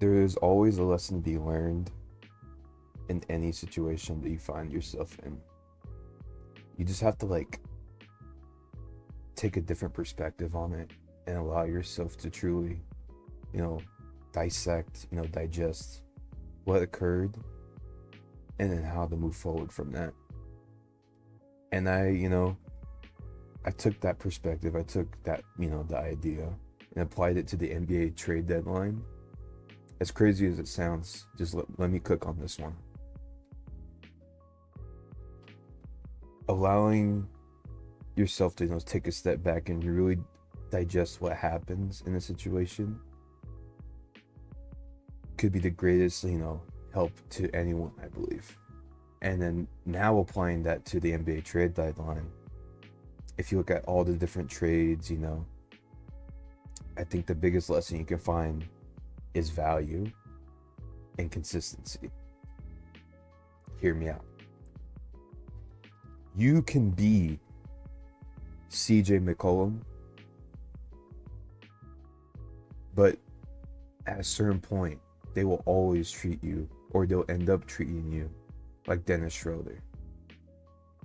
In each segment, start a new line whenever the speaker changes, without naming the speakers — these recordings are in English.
there is always a lesson to be learned in any situation that you find yourself in. You just have to like take a different perspective on it and allow yourself to truly, you know, dissect, digest what occurred and then how to move forward from that. And I took that perspective, I took that, the idea and applied it to the NBA trade deadline. As crazy as it sounds, just let me cook on this one. Allowing yourself to take a step back and really digest what happens in a situation could be the greatest help to anyone, I believe. And then now applying that to the NBA trade deadline, if you look at all the different trades, I think the biggest lesson you can find is value and consistency. Hear me out. You can be CJ McCollum, but at a certain point, they will always treat you, or they'll end up treating you like Dennis Schroder.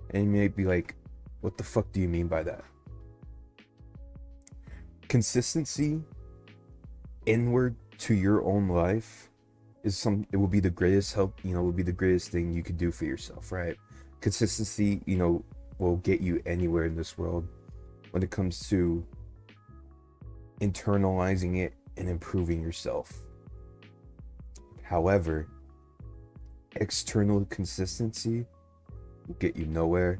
And you may be like, what the fuck do you mean by that? Consistency inward to your own life it will be the greatest help, will be the greatest thing you could do for yourself, right? Consistency, will get you anywhere in this world when it comes to internalizing it and improving yourself. However, external consistency will get you nowhere,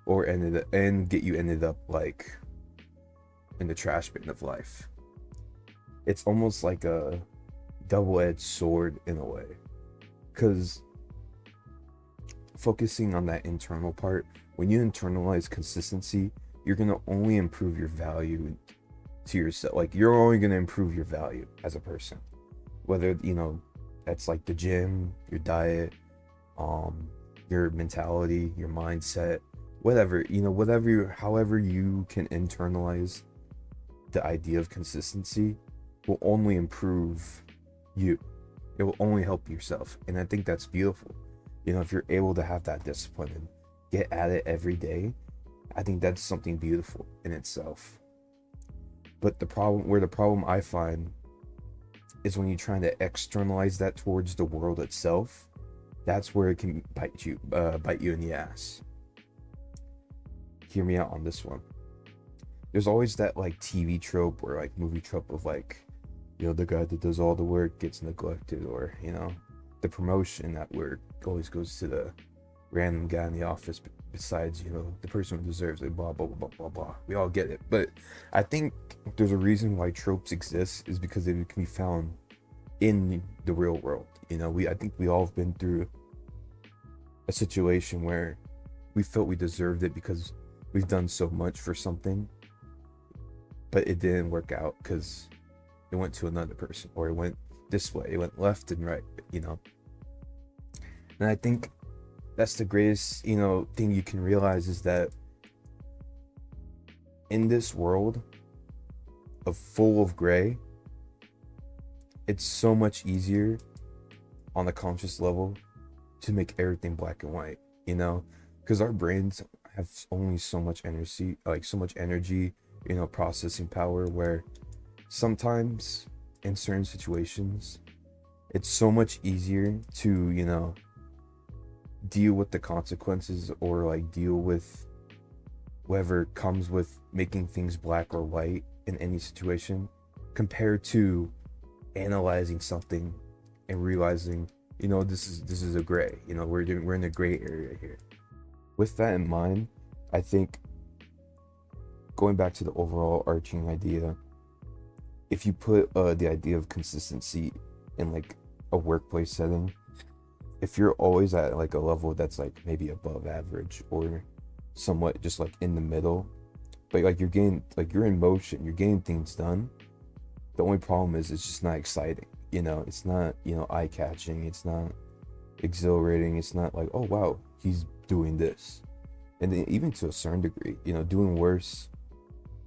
or get you ended up like in the trash bin of life. It's almost like a double-edged sword in a way, because focusing on that internal part, when you internalize consistency, you're going to only improve your value to yourself. Like, you're only going to improve your value as a person, whether that's like the gym, your diet, your mentality, your mindset, whatever, however you can internalize the idea of consistency will only improve you. It will only help yourself. And I think that's beautiful. If you're able to have that discipline and get at it every day, I think that's something beautiful in itself. But the problem I find is when you're trying to externalize that towards the world itself. That's where it can bite you in the ass. Hear me out on this one. There's always that like TV trope or like movie trope of like, the guy that does all the work gets neglected, or the promotion at work always goes to the random guy in the office besides the person who deserves it, blah blah blah blah blah. We all get it, but I think there's a reason why tropes exist, is because they can be found in the real world. I think we all have been through a situation where we felt we deserved it because we've done so much for something, but it didn't work out because it went to another person, or it went this way, it went left and right, And I think that's the greatest, thing you can realize, is that in this world full of gray, it's so much easier on a conscious level to make everything black and white, because our brains have only so much energy, processing power, where sometimes in certain situations it's so much easier to deal with the consequences, or like deal with whatever comes with making things black or white in any situation, compared to analyzing something and realizing this is a gray, we're in a gray area here. With that in mind, I think, going back to the overall arching idea, if you put the idea of consistency in like a workplace setting, if you're always at like a level that's like maybe above average or somewhat just like in the middle, but like you're in motion, you're getting things done, the only problem is it's just not exciting. It's not eye-catching, it's not exhilarating, it's not like, oh wow, he's doing this. And then even to a certain degree, doing worse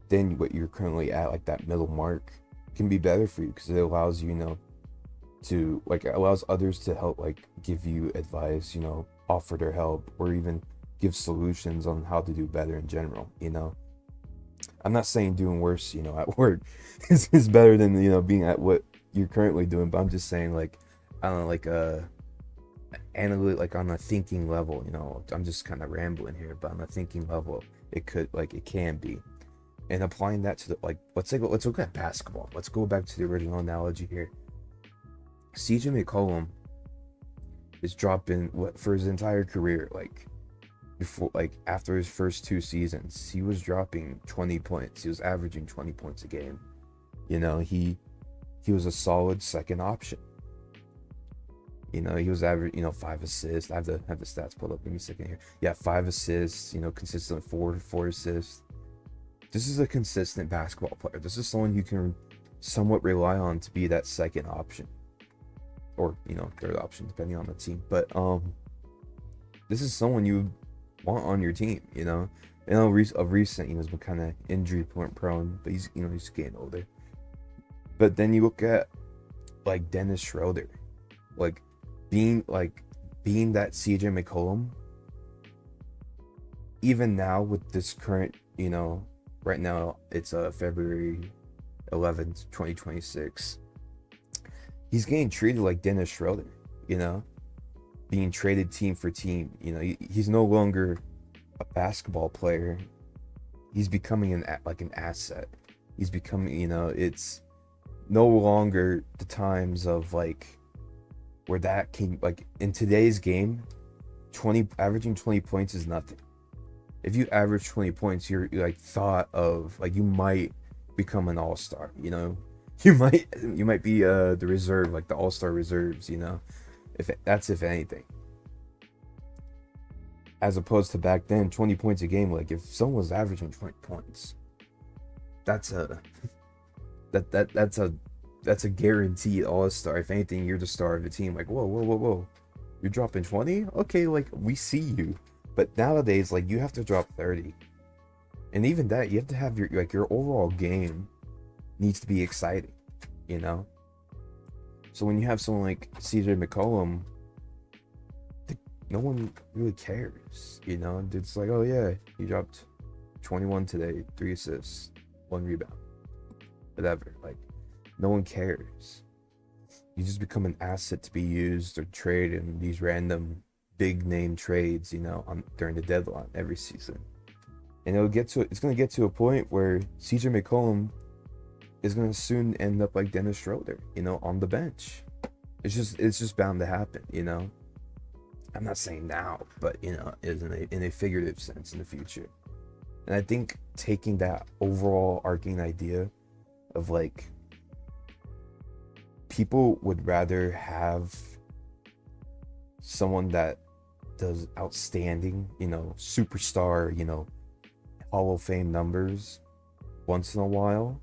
than what you're currently at, like that middle mark, can be better for you, because it allows you, to like allows others to help like give you advice, offer their help, or even give solutions on how to do better in general. I'm not saying doing worse, at work is better than, being at what you're currently doing, but I'm just saying like, I don't know, like analytic, like on a thinking level, I'm just kind of rambling here, but on a thinking level, it can be. And applying that to the, like, let's look at basketball. Let's go back to the original analogy here. CJ McCollum is dropping what for his entire career, like before, like after his first 2 seasons, he was dropping 20 points. He was averaging 20 points a game. He was a solid second option. He was averaging, 5 assists. I have the stats pulled up. Give me a second here. Yeah, 5 assists. Consistent four assists. This is a consistent basketball player. This is someone you can somewhat rely on to be that second option, or third option depending on the team. But this is someone you want on your team. Of recent, he's been kind of injury prone, but he's getting older. But then you look at like Dennis Schroder, like being that CJ McCollum. Even now with this current, right now it's February 11th, 2026. He's getting treated like Dennis Schroder, being traded team for team. He's no longer a basketball player. He's becoming an asset. He's becoming, it's no longer the times of like where that came, like in today's game, averaging 20 points is nothing. If you average 20 points, you're like thought of like you might become an all-star, you might be the reserve, like the all-star reserves, if anything. As opposed to back then, 20 points a game, like if someone was averaging 20 points, that's a guaranteed all-star. If anything, you're the star of the team. Like, whoa, you're dropping 20? Okay, like we see you. But nowadays, like you have to drop 30. And even that, you have to have your overall game needs to be exciting, So when you have someone like CJ McCollum, no one really cares, It's like, oh yeah, he dropped 21 today, 3 assists, 1 rebound, whatever. Like, no one cares. You just become an asset to be used or traded in these random big name trades, during the deadline every season. And it's going to get to a point where CJ McCollum is going to soon end up like Dennis Schroder, on the bench. It's just bound to happen, I'm not saying now, but in a figurative sense in the future. And I think taking that overall arcing idea of like people would rather have someone that does outstanding, superstar, Hall of Fame numbers once in a while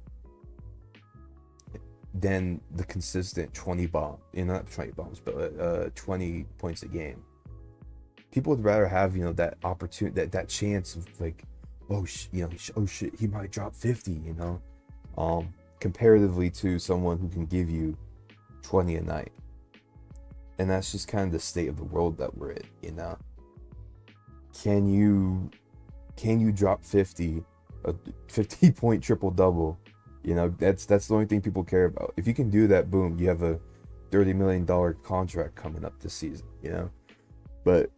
than the consistent 20 not 20 bombs, but 20 points a game. People would rather have, that opportunity, that chance of like, oh shit, he might drop 50, comparatively to someone who can give you 20 a night. And that's just kind of the state of the world that we're in, Can you drop 50, a 50-point triple-double? That's the only thing people care about. If you can do that, boom, you have a $30 million contract coming up this season, But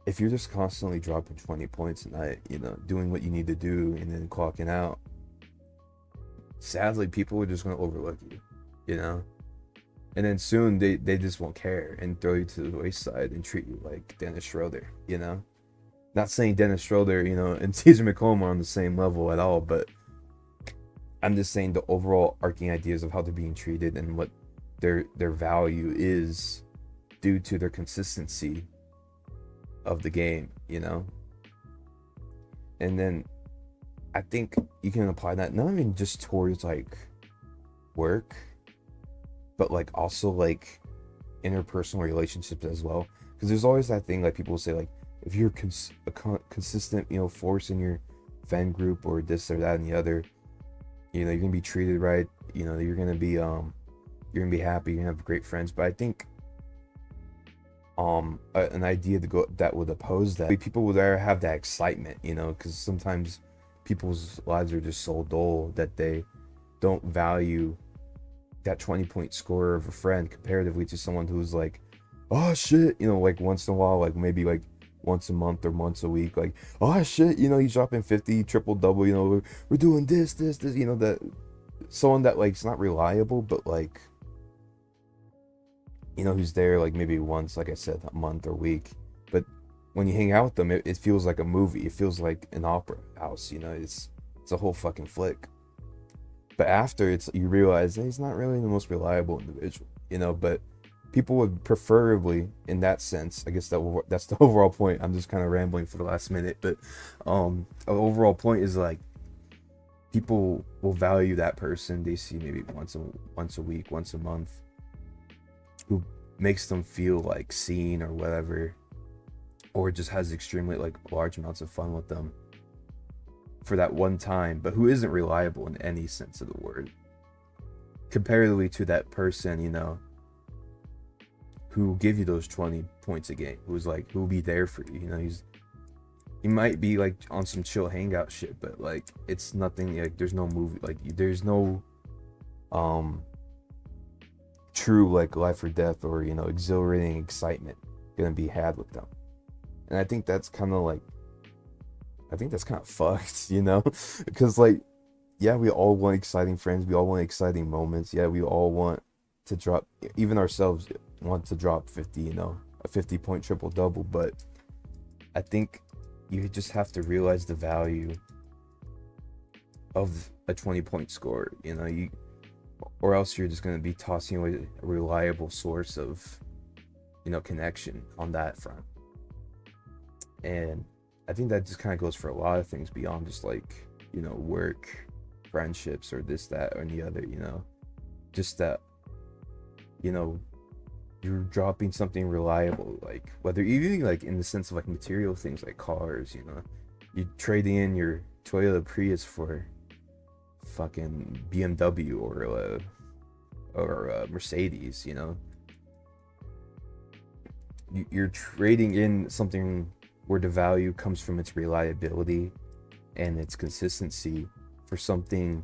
if you're just constantly dropping 20 points a night, doing what you need to do and then clocking out, sadly, people are just going to overlook you, And then soon they just won't care and throw you to the wayside and treat you like Dennis Schroder, Not saying Dennis Schroder, and CJ McCollum are on the same level at all, but I'm just saying the overall arcing ideas of how they're being treated and what their value is due to their consistency of the game, And then I think you can apply that not even just towards like work, but like also like interpersonal relationships as well. Because there's always that thing, like people say, like if you're a consistent, force in your fan group or this or that and the other, you're gonna be treated right. You're gonna be you're gonna be happy, you're gonna have great friends. But I think an idea to go that would oppose that, people would rather have that excitement, you know, because sometimes people's lives are just so dull that they don't value that 20-point scorer of a friend comparatively to someone who's like, oh shit, you know, like once in a while, like maybe like once a month or once a week, like, oh shit, you know, he's dropping 50 triple double, you know, we're doing this, you know, that someone that like it's not reliable, but like, you know, who's there like maybe once, like I said, a month or week. But when you hang out with them, it feels like a movie. It feels like an opera house, you know, it's a whole fucking flick. But after, it's you realize he's not really the most reliable individual, you know. But people would preferably, in that sense, I guess that's the overall point. I'm just kind of rambling for the last minute, but the overall point is like people will value that person they see maybe once a week, once a month, who makes them feel like seen or whatever, or just has extremely like large amounts of fun with them for that one time, but who isn't reliable in any sense of the word, comparatively to that person, you know, who will give you those 20 points a game, who's like, who'll be there for you, you know. He might be like on some chill hangout shit, but like it's nothing, like there's no movie, like there's no true like life or death or, you know, exhilarating excitement gonna be had with them. And I think that's kind of fucked, you know, because like, yeah, we all want exciting friends, we all want exciting moments, yeah, we all want to drop, even ourselves want to drop 50, you know, a 50-point triple double. But I think you just have to realize the value of a 20-point score, you know, or else you're just going to be tossing away a reliable source of, you know, connection on that front. And I think that just kind of goes for a lot of things beyond just like, you know, work, friendships, or this, that, or the other, you know, just that, you know, you're dropping something reliable, like whether even like in the sense of like material things like cars, you know, you're trading in your Toyota Prius for fucking BMW or a Mercedes, you know. You're trading in something where the value comes from its reliability and its consistency for something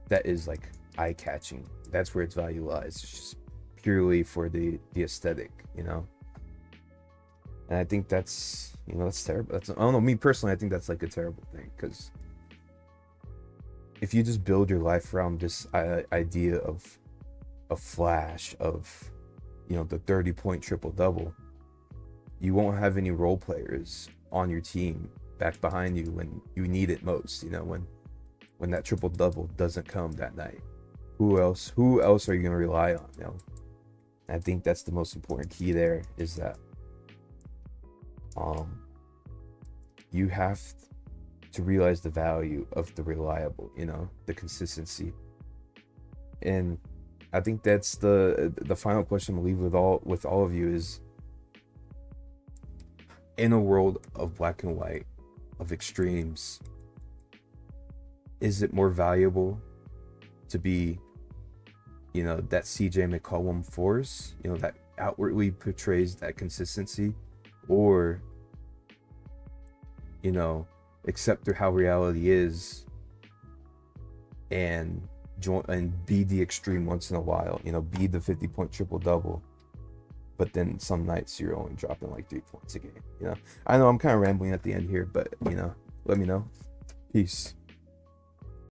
that is like eye-catching. That's where its value lies. It's just purely for the aesthetic, you know. And I think that's, you know, that's terrible. I don't know, me personally, I think that's like a terrible thing, because if you just build your life around this idea of a flash of, you know, the 30-point triple double, you won't have any role players on your team back behind you when you need it most, you know, when that triple double doesn't come that night. Who else are you going to rely on, you know? I think that's the most important key there, is that you have to realize the value of the reliable, you know, the consistency. And I think that's the final question I'm gonna leave with all of you is, in a world of black and white, of extremes, is it more valuable to be, you know, that CJ McCollum force, you know, that outwardly portrays that consistency, or, you know, accept how reality is and be the extreme once in a while, you know, be the 50-point triple double, but then some nights you're only dropping like 3 points a game, you know. I know I'm kind of rambling at the end here, but, you know, let me know. Peace.